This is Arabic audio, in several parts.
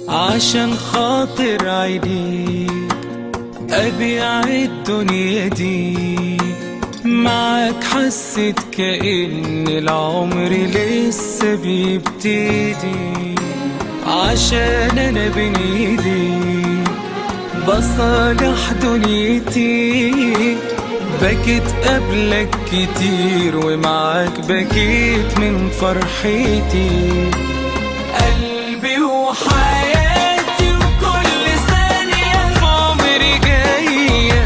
عشان خاطر عينيك أبيع الدنيا دي معاك، حسيت كأن العمر لسه بيبتدي. عشان أنا بين ايديك بصالح دنيتي، بكيت قبلك كتير ومعاك بكيت من فرحتي. قلبي وحياتي وكل ثانية في عمري جاية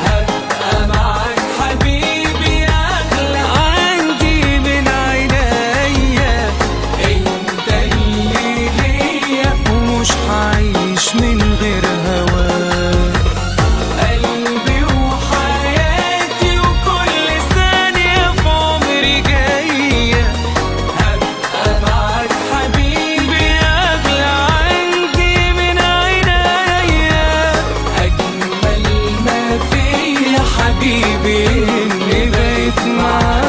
هبقى معاك حبيبي، أغلى عندي من عينيا. انت اللي ليا ومش هعيش من غير هواك. قلبي وحياتي وكل ثانية في عمري جاية هبقى معاك حبيبي، أغلى عندي من عينيا. أجمل ما فيا حبيبي إني بقيت معاك.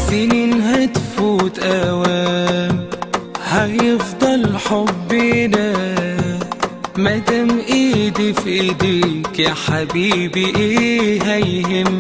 سنين هتفوت أوام هيفضل حبنا، مادام ايدي في ايديك يا حبيبي ايه هيهم.